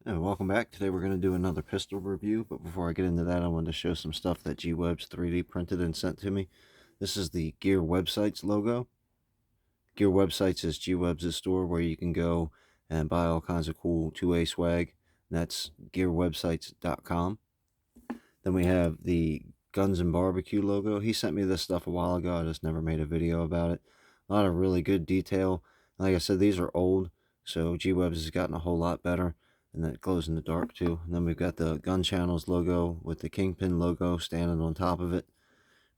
And welcome back. Today we're going to do another pistol review, but before I get into that, I wanted to show some stuff that G-Web's 3D printed and sent to me. This is the Gear Websites logo. Gear Websites is G-Web's store where you can go and buy all kinds of cool 2A swag. That's gearwebsites.com. Then we have the Guns and Barbecue logo. He sent me this stuff a while ago. I just never made a video about it. A lot of really good detail. Like I said, these are old, so G-Web's has gotten a whole lot better. And that glows in the dark too. And then we've got the Gun Channels logo with the Kingpin logo standing on top of it.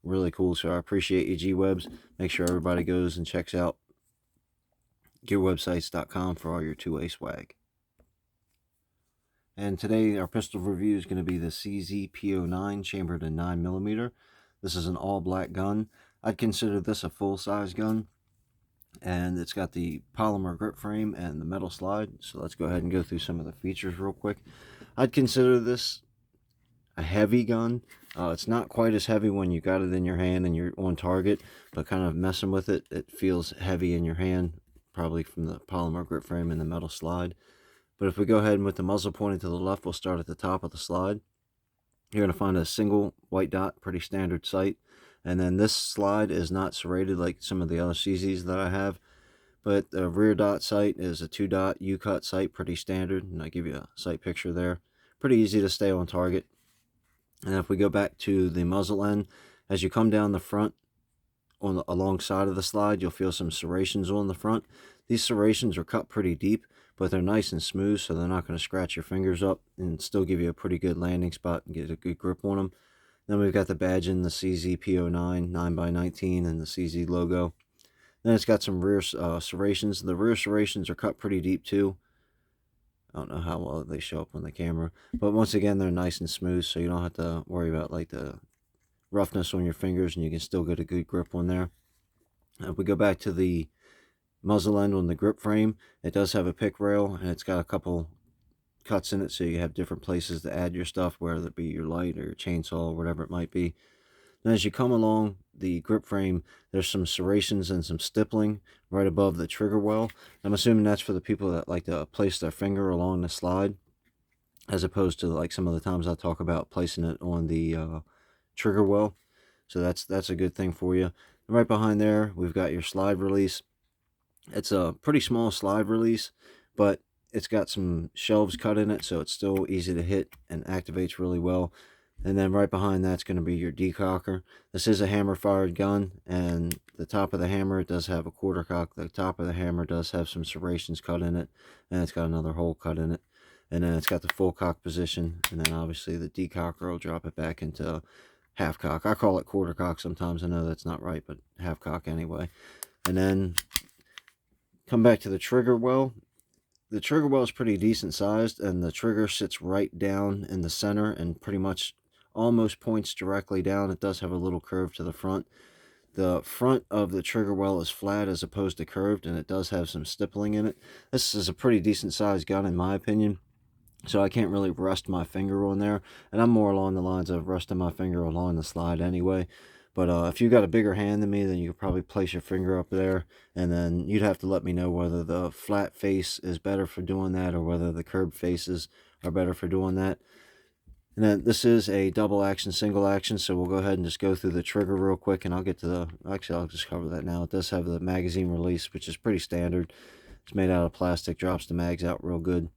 Really cool. So I appreciate you, G-Webs. Make sure everybody goes and checks out gearwebsites.com for all your 2A swag. And today our pistol review is going to be the CZ-P09 chambered in 9mm. This is an all-black gun. I'd consider this a full-size gun. And it's got the polymer grip frame and the metal slide. So let's go ahead and go through some of the features real quick. I'd consider this a heavy gun. It's not quite as heavy when you got it in your hand and you're on target, but kind of messing with it, it feels heavy in your hand, probably from the polymer grip frame and the metal slide. But if we go ahead and with the muzzle pointing to the left, we'll start at the top of the slide. You're going to find a single white dot, pretty standard sight. And then this slide is not serrated like some of the other CZs that I have. But the rear dot sight is a 2-dot U-cut sight, pretty standard. And I give you a sight picture there. Pretty easy to stay on target. And if we go back to the muzzle end, as you come down the front, on the alongside of the slide, you'll feel some serrations on the front. These serrations are cut pretty deep, but they're nice and smooth, so they're not going to scratch your fingers up and still give you a pretty good landing spot and get a good grip on them. Then we've got the badge in the CZ-P09 9x19 and the CZ logo. Then it's got some rear serrations. The rear serrations are cut pretty deep too. I don't know how well they show up on the camera, but once again, they're nice and smooth, so you don't have to worry about like the roughness on your fingers, and you can still get a good grip on there. If we go back to the muzzle end on the grip frame, it does have a pick rail, and it's got a couple cuts in it, so you have different places to add your stuff, whether it be your light or your chainsaw or whatever it might be. And as you come along the grip frame, there's some serrations and some stippling right above the trigger well. I'm assuming that's for the people that like to place their finger along the slide, as opposed to like some of the times I talk about placing it on the trigger well. So that's a good thing for you. And right behind there, we've got your slide release. It's a pretty small slide release, but it's got some shelves cut in it, so it's still easy to hit and activates really well. And then right behind that's going to be your decocker. This is a hammer-fired gun, and the top of the hammer, it does have a quarter cock. The top of the hammer does have some serrations cut in it, and it's got another hole cut in it. And then it's got the full cock position, and then obviously the decocker will drop it back into half cock. I call it quarter cock sometimes. I know that's not right, but half cock anyway. And then come back to the trigger well. The trigger well is pretty decent sized, and the trigger sits right down in the center and pretty much almost points directly down. It does have a little curve to the front. The front of the trigger well is flat as opposed to curved, and it does have some stippling in it. This is a pretty decent sized gun in my opinion, so I can't really rest my finger on there, and I'm more along the lines of resting my finger along the slide anyway. But if you got a bigger hand than me, then you could probably place your finger up there, and then you'd have to let me know whether the flat face is better for doing that or whether the curved faces are better for doing that. And then this is a double action, single action, so we'll go ahead and just go through the trigger real quick, and I'll get to the, actually I'll just cover that now. It does have the magazine release, which is pretty standard. It's made out of plastic, drops the mags out real good.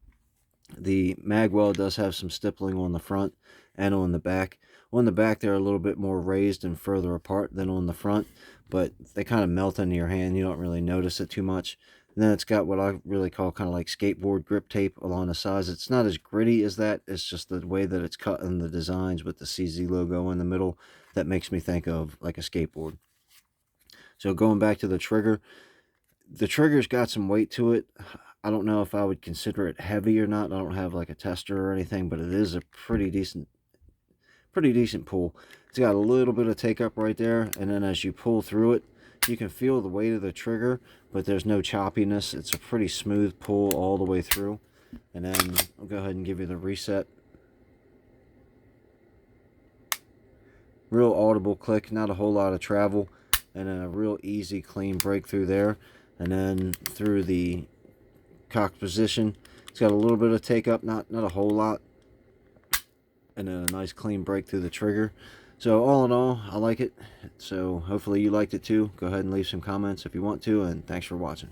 The mag well does have some stippling on the front and on the back. On the back, they're a little bit more raised and further apart than on the front, but they kind of melt into your hand. You don't really notice it too much. And then it's got what I really call kind of like skateboard grip tape along the sides. It's not as gritty as that. It's just the way that it's cut in the designs with the CZ logo in the middle that makes me think of like a skateboard. So going back to the trigger's got some weight to it. I don't know if I would consider it heavy or not. I don't have like a tester or anything, but it is a pretty decent pull. It's got a little bit of take up right there, and then as you pull through it, you can feel the weight of the trigger, but there's no choppiness. It's a pretty smooth pull all the way through. And then I'll go ahead and give you the reset. Real audible click, not a whole lot of travel, and then a real easy clean breakthrough there. And then through the cock position, It's got a little bit of take up, not a whole lot, and then a nice clean break through the trigger. So all in all, I like it. So hopefully you liked it too. Go ahead and leave some comments if you want to, and thanks for watching.